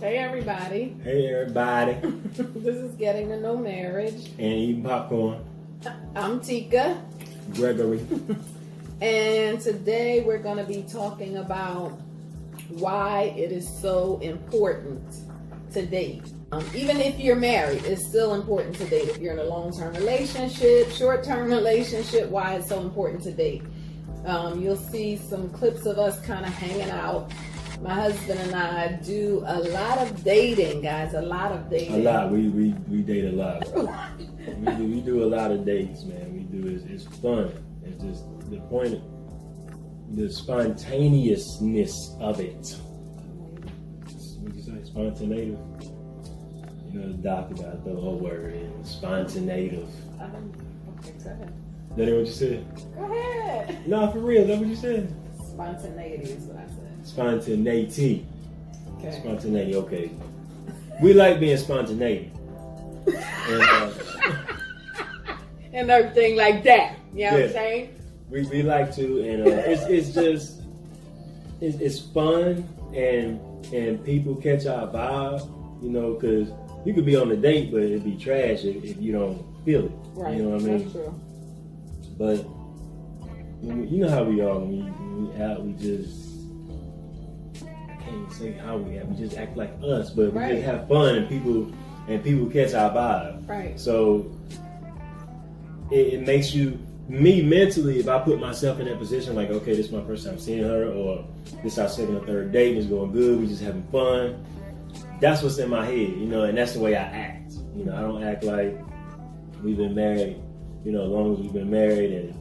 Hey everybody. Hey everybody. This is Getting to Know Marriage. And eating popcorn. I'm Tika. Gregory. And today we're going to be talking about why it is so important to date. Even if you're married, it's still important to date. If you're in a long-term relationship, short-term relationship, why it's so important to date. You'll see some clips of us kind of hanging out. My husband and I do a lot of dating, guys. A lot of dating. A lot. We date a lot. we do a lot of dates, man. We do. It's fun. It's just the point, the spontaneousness of it. What you say? Spontaneous. You know, the doctor got to throw a word in. Spontaneous. Okay, go ahead. That ain't what you said? Go ahead. No, for real. That's what you said? Spontaneity is what I said. Spontaneity. Okay. Spontaneity, okay. We like being spontaneous. And everything like that. You know what I'm Yeah. saying? We like to, and it's fun, and people catch our vibe, you know, because you could be on a date, but it'd be trash if you don't feel it. Right. You know what I mean? That's true. But you know how we are when we out, we just, I can't even say how we act. We just act like us, but we Right. just have fun, and people catch our vibe. Right. So it makes you, me mentally, if I put myself in that position, like, okay, this is my first time seeing her, or this is our second or third date, it's going good, we just having fun. That's what's in my head, you know, and that's the way I act. You know, I don't act like we've been married, you know, as long as we've been married, and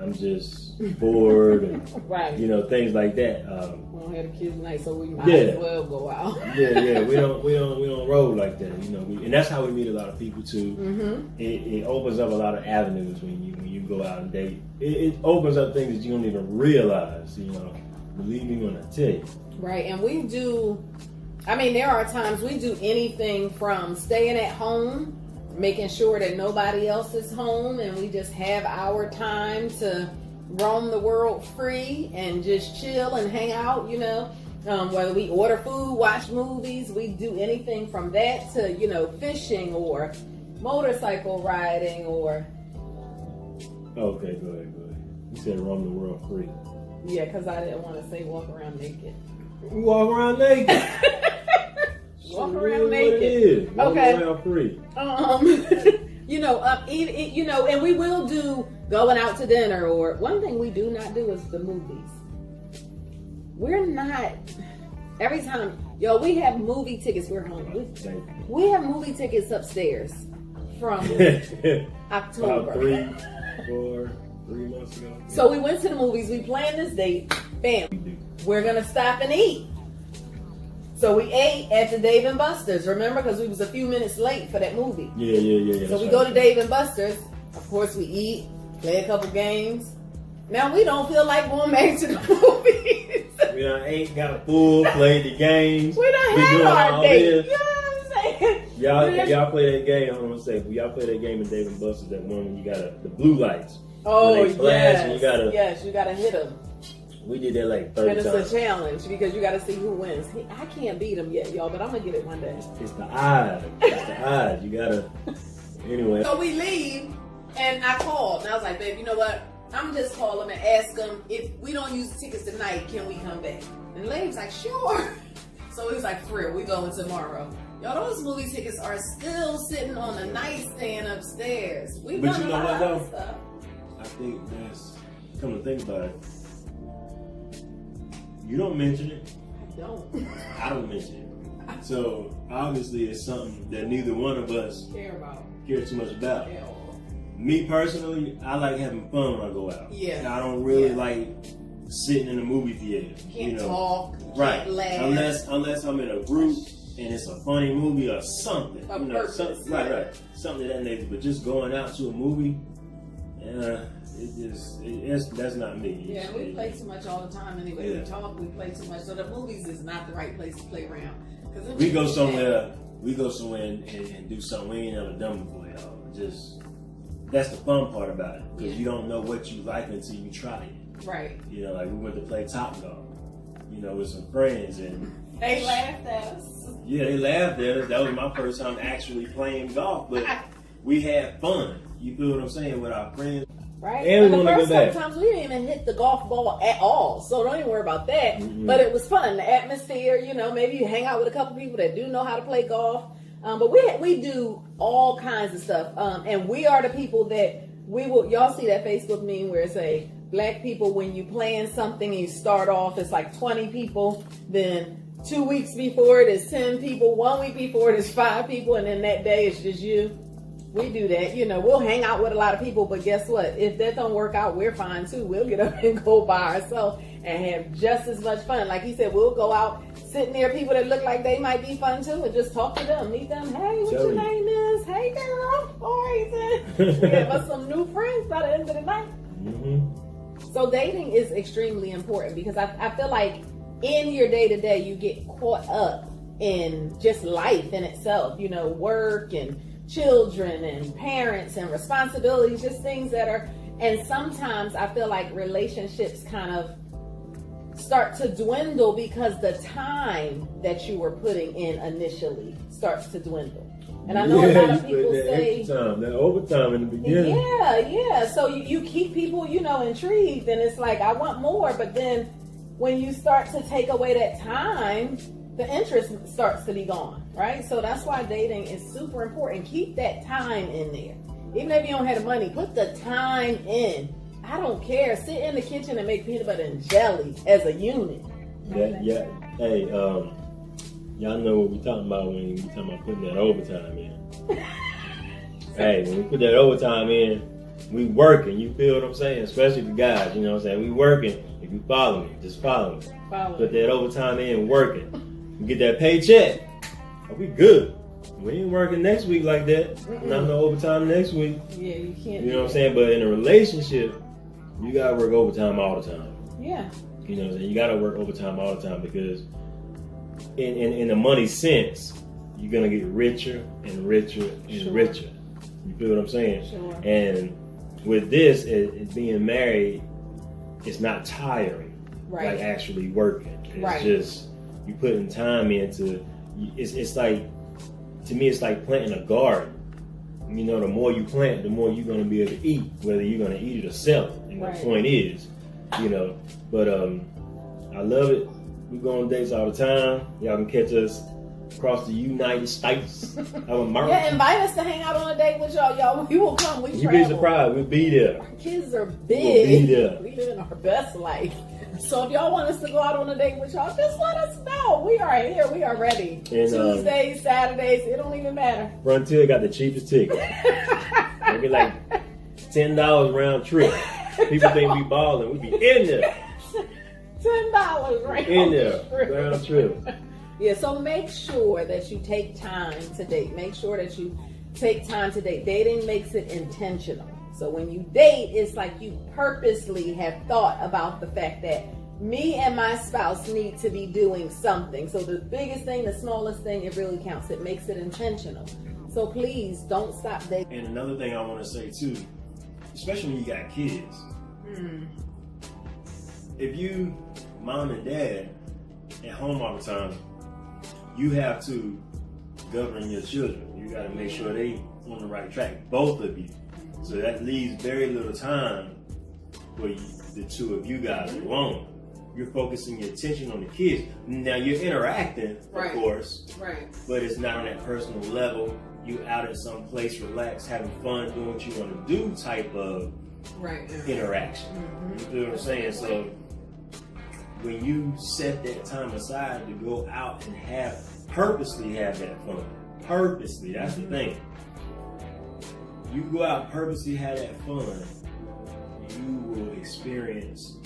I'm just bored, and Right. you know, things like that. We don't have the kids tonight, so we might Yeah. as well go out. Yeah, we don't roll like that, you know. And that's how we meet a lot of people too. Mm-hmm. It opens up a lot of avenues when you go out and date. It opens up things that you don't even realize, you know. Believe me when I tell you. Right, and we do, I mean, there are times we do anything from staying at home, making sure that nobody else is home, and we just have our time to roam the world free and just chill and hang out, you know. Whether we order food, watch movies, we do anything from that to, you know, fishing or motorcycle riding or... Okay, go ahead. You said roam the world free. Yeah, because I didn't want to say walk around naked. We walk around naked. Walk So around really naked. What it is. Walk Okay. around free. You know, you know, and we will do going out to dinner, or one thing we do not do is the movies. We're not, every time, we have movie tickets, we're home. We have movie tickets upstairs from October. About 3 months ago. So we went to the movies, we planned this date, bam, we're going to stop and eat. So we ate at the Dave & Buster's, remember? Because we was a few minutes late for that movie. Yeah. So we go to Dave & Buster's. Of course, we eat, play a couple games. Now we don't feel like going back to the movies. We done ate, got a full, played the games. We done We had doing our all date. this. You know what I'm saying? Y'all play that game. I'm gonna say, y'all play that game in Dave & Buster's. That one when you got the blue lights. Oh, When they splash and yes. You gotta hit them. We did that like 30 And it's times. a challenge because you gotta see who wins. I can't beat him yet, y'all, but I'm gonna get it one day. It's the odds. It's the odds. You gotta. Anyway. So we leave, and I called, and I was like, babe, you know what? I'm just call them and ask them if we don't use the tickets tonight, can we come back? And the lady was like, sure. So he was like, for real, we going tomorrow. Y'all, those movie tickets are still sitting on the nightstand upstairs. We've But done you a know lot what, of though? stuff. I think that's, come to think about it, you don't mention it. I don't I don't mention it. So obviously it's something that neither one of us care about. care too much about. Yeah. Me personally, I like having fun when I go out. Yeah. And I don't really Yeah. like sitting in a movie theater. Can't talk, Right. can't laugh. Unless I'm in a group and it's a funny movie or something. A you know, purpose, something, yeah. right. Something of that nature. But just going out to a movie, that's not me. Yeah, we play too much all the time anyway. Yeah. We talk, we play too much. So the movies is not the right place to play around. We go somewhere and do something we ain't never done before, y'all. Just, that's the fun part about it. Because you don't know what you like until you try it. Right. You know, like we went to play Top Golf, you know, with some friends, and They laughed at us. Yeah, they laughed at us. That was my first time actually playing golf, but we had fun. You feel what I'm saying, with our friends. Right. And we the want to first go back. couple times we didn't even hit the golf ball at all, so don't even worry about that. Mm-hmm. But it was fun. The atmosphere, you know, maybe you hang out with a couple people that do know how to play golf. But we do all kinds of stuff. And we are the people that we will, y'all see that Facebook meme where it's a black people, when you plan something and you start off, it's like 20 people, then 2 weeks before it is 10 people, 1 week before it is 5 people, and then that day it's just you. We do that, you know, we'll hang out with a lot of people, but guess what? If that don't work out, we're fine too. We'll get up and go by ourselves and have just as much fun. Like he said, we'll go out, sit near people that look like they might be fun too, and just talk to them, meet them. Hey, what your name is? Hey, girl. Boys. We have us some new friends by the end of the night. Mm-hmm. So dating is extremely important because I feel like in your day-to-day, you get caught up in just life in itself, you know, work and children and parents and responsibilities, just things that are, and sometimes I feel like relationships kind of start to dwindle because the time that you were putting in initially starts to dwindle. And I know a lot of people say that overtime in the beginning. Yeah. So you keep people, you know, intrigued, and it's like, I want more. But then when you start to take away that time, the interest starts to be gone, right? So that's why dating is super important. Keep that time in there. Even if you don't have the money, put the time in. I don't care. Sit in the kitchen and make peanut butter and jelly as a unit. Yeah. Hey, y'all know what we talking about when we talking about putting that overtime in. Hey, when we put that overtime in, we working. You feel what I'm saying? Especially the guys, you know what I'm saying? We working. If you follow me, just follow me. Put that overtime in, working. We get that paycheck. We good. We ain't working next week like that. Not no overtime next week. Yeah, you can't. You know what I'm saying? But in a relationship, you gotta work overtime all the time. Yeah. You know what I'm saying? You gotta work overtime all the time because in the money sense, you're gonna get richer and richer and richer. You feel what I'm saying? Sure. And with this, it being married, it's not tiring. Right. Like actually working. It's right. just you putting time into. It's like, to me, it's like planting a garden. You know, the more you plant, the more you're gonna be able to eat. Whether you're gonna eat it or sell it. And right. the point is, you know. But I love it. We go on dates all the time. Y'all can catch us across the United States of America. Yeah, invite us to hang out on a date with y'all. Y'all, we will come. We travel. You'd be surprised. We'll be there. Our kids are big. We'll be there. We living our best life. So if y'all want us to go out on a date with y'all, just let us know. We are here. We are ready. And, Tuesdays, Saturdays, it don't even matter. Frontier got the cheapest ticket. They get like $10 round trip. People think we balling. We be in there. $10 right in there. Round trip. Yeah, so make sure that you take time to date. Make sure that you take time to date. Dating makes it intentional. So when you date, it's like you purposely have thought about the fact that me and my spouse need to be doing something. So the biggest thing, the smallest thing, it really counts. It makes it intentional. So please don't stop dating. And another thing I want to say too, especially when you got kids, if you mom and dad at home all the time, you have to govern your children. You got to make sure they on the right track, both of you. So that leaves very little time for you, the two of you guys alone. You're focusing your attention on the kids. Now you're interacting, of course, but it's not on that personal level. You out at some place, relaxed, having fun, doing what you want to do type of interaction. You feel what I'm saying? So when you set that time aside to go out and purposely have that fun, purposely, that's the thing. You go out and purposely have that fun, you will experience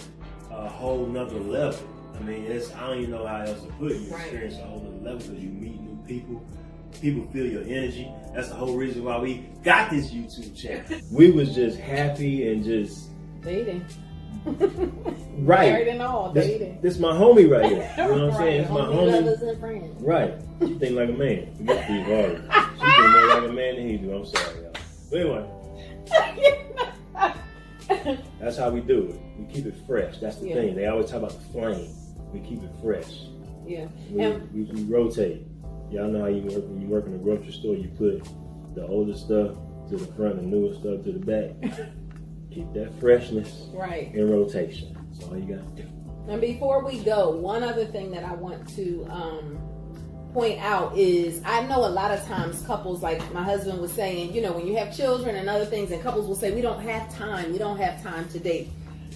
a whole nother level. I mean, I don't even know how else to put it. You experience a whole nother level because you meet new people. People feel your energy. That's the whole reason why we got this YouTube channel. We was just happy and just dating. Right. Married and all, dating. This my homie right here. You know what I'm saying? It's my homie. Brothers and friends. Right. She think like a man. Forget Steve Harvey. She think more like a man than he do. I'm sorry, y'all. But anyway. That's how we do it. We keep it fresh. That's the thing. They always talk about the flame. We keep it fresh. Yeah. We rotate. Y'all know how you work when you work in a grocery store. You put the older stuff to the front and the newer stuff to the back. Keep that freshness in rotation. That's all you got to do. And before we go, one other thing that I want to point out is I know a lot of times couples, like my husband was saying, you know, when you have children and other things, and couples will say, we don't have time to date.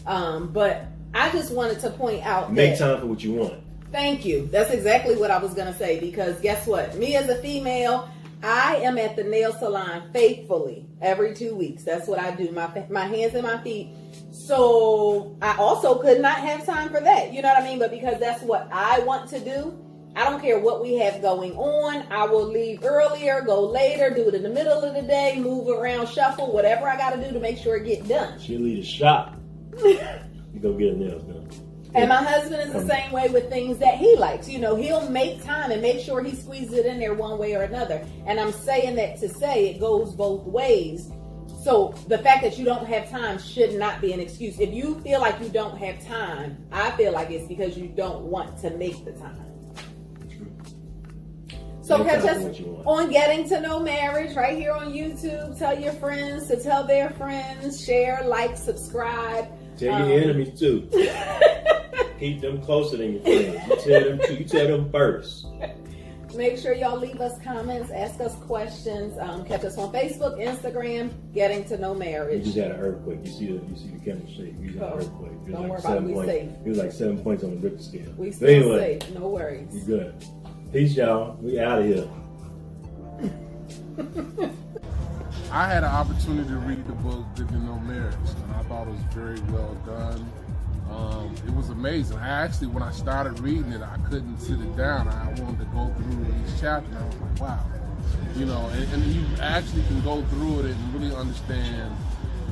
But I just wanted to point out Make time for what you want. Thank you. That's exactly what I was going to say, because guess what? Me as a female, I am at the nail salon faithfully every 2 weeks. That's what I do. My hands and my feet. So I also could not have time for that. You know what I mean? But because that's what I want to do, I don't care what we have going on. I will leave earlier, go later, do it in the middle of the day, move around, shuffle, whatever I got to do to make sure it get done. She'll leave the shop. You go get her nails done. And my husband is the same way with things that he likes. You know, he'll make time and make sure he squeezes it in there one way or another. And I'm saying that to say it goes both ways. So the fact that you don't have time should not be an excuse. If you feel like you don't have time, I feel like it's because you don't want to make the time. So catch us on Getting to Know Marriage right here on YouTube. Tell your friends to tell their friends. Share, like, subscribe. Tell your enemies too. Keep them closer than your friends. You tell them first. Make sure y'all leave us comments, ask us questions. Catch us on Facebook, Instagram, Getting to Know Marriage. You just had an earthquake. You see the camera shake. You just had an earthquake. Don't worry about it. We safe. It was like 7 points on the Richter scale. We still safe. No worries. You good. Peace, y'all. We out of here. I had an opportunity to read the book Getting to Know Marriage, and I thought it was very well done. It was amazing. When I started reading it, I couldn't sit it down. I wanted to go through each chapter, and I was like, wow. You know, and you actually can go through it and really understand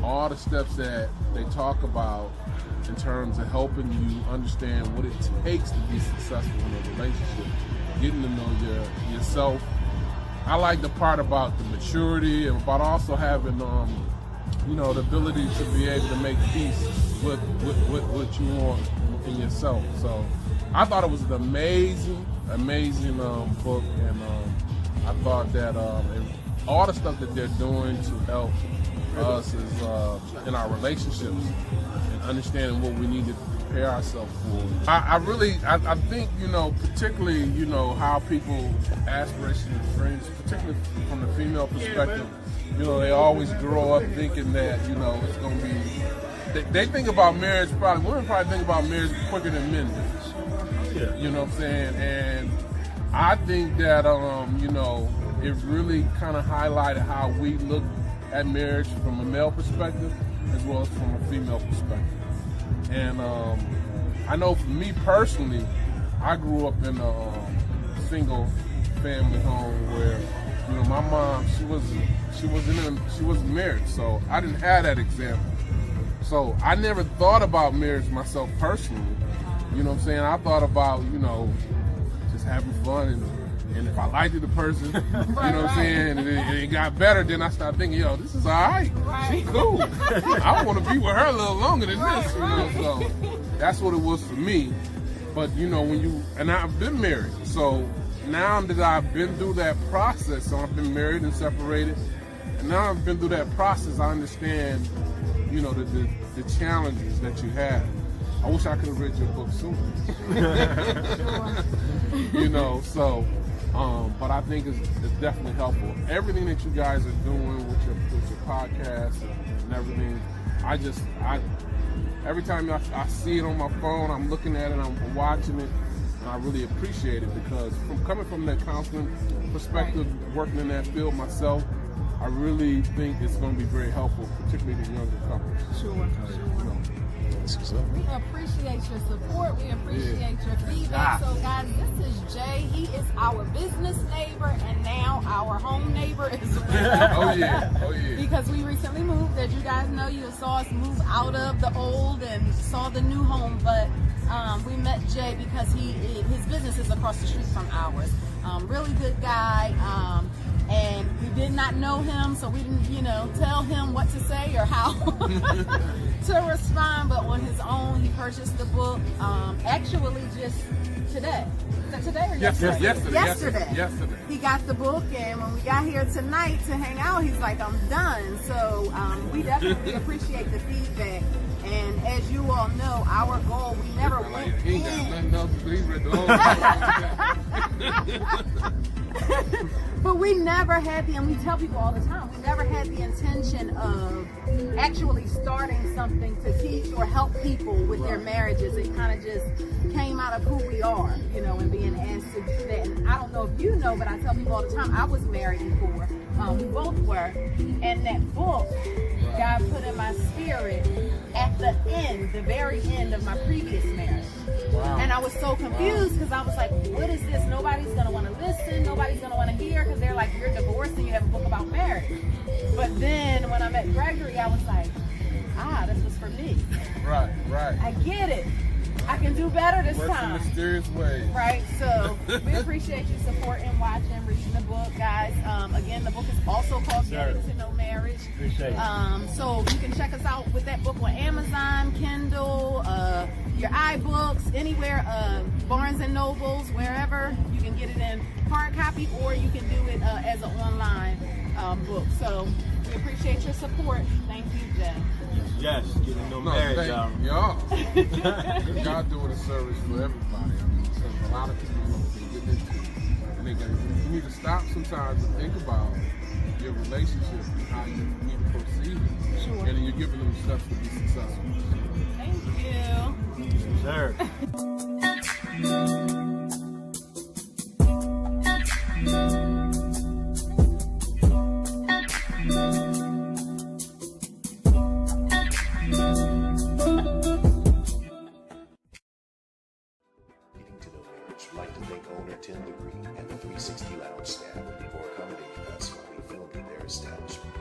all the steps that they talk about in terms of helping you understand what it takes to be successful in a relationship, getting to know yourself. I like the part about the maturity and about also having, the ability to be able to make peace with what you want in yourself. So I thought it was an amazing book, and I thought that all the stuff that they're doing to help us is in our relationships and understanding what we need to prepare ourselves for. I think, particularly, how people aspirational dreams, particularly from the female perspective, they always grow up thinking that, it's going to be, they think about marriage, women probably think about marriage quicker than men do. Yeah. You know what I'm saying? And I think that, it really kind of highlighted how we look at marriage from a male perspective as well as from a female perspective. And I know for me personally, I grew up in a single family home where, my mom, she wasn't married, so I didn't have that example. So I never thought about marriage myself personally. You know what I'm saying? I thought about, just having fun and if I liked the person, you know what I'm saying, and it got better, then I started thinking, this is all right. She cool. I want to be with her a little longer than this, so that's what it was for me. But, and I've been married, so now that I've been through that process, so I've been married and separated, and now I've been through that process, I understand, the challenges that you have. I wish I could have read your book sooner. But I think it's definitely helpful. Everything that you guys are doing with your podcast and everything, every time I see it on my phone, I'm looking at it, I'm watching it, and I really appreciate it because coming from that counseling perspective, working in that field myself, I really think it's going to be very helpful, particularly to younger couples. Sure. We appreciate your support. We appreciate your feedback. So, guys, this is Jay. He is our business neighbor and now our home neighbor as well. Oh, yeah. Because we recently moved. As you guys know, you saw us move out of the old and saw the new home. But we met Jay because his business is across the street from ours. Really good guy. And we did not know him, so we didn't, tell him what to say or how to respond. But on his own, he purchased the book. Actually, just today. Is that today or yesterday? Yesterday. He got the book, and when we got here tonight to hang out, he's like, I'm done. So we definitely appreciate the feedback. And as you all know, our goal, we never went He ain't got nothing else to do. He read the whole thing. But we never had and we tell people all the time, we never had the intention of actually starting something to teach or help people with their marriages. It kind of just came out of who we are, you know, and being asked to do that. And I don't know if you know, but I tell people all the time, I was married before. We both were. And that book, God put in my spirit at the end, the very end of my previous marriage. Wow. And I was so confused because I was like, what is this? Nobody's going to want to listen. Nobody's going to want to hear because they're like, you're divorced and you have a book about marriage. But then when I met Gregory, I was like, this was for me. Right. I get it. I can do better this Works in time. mysterious ways. Right, so we appreciate you supporting, watching, reading the book, guys. Again, the book is also called Getting to Know Marriage. Appreciate it. So you can check us out with that book on Amazon, Kindle, your iBooks, anywhere, Barnes and Nobles, wherever. You can get it in hard copy, or you can do it as an online book. So we appreciate your support. Thank you, Jay. Yes, getting no marriage, y'all. Y'all. God doing a service for everybody. I mean, because a lot of people don't get into it. And you need to stop sometimes and think about your relationship and how you need to proceed. Sure. And then you're giving them steps to be successful. Thank you. Sir. We'd like to thank owner Tim Degree and the 360 Lounge staff for accommodating us while we filmed in their establishment.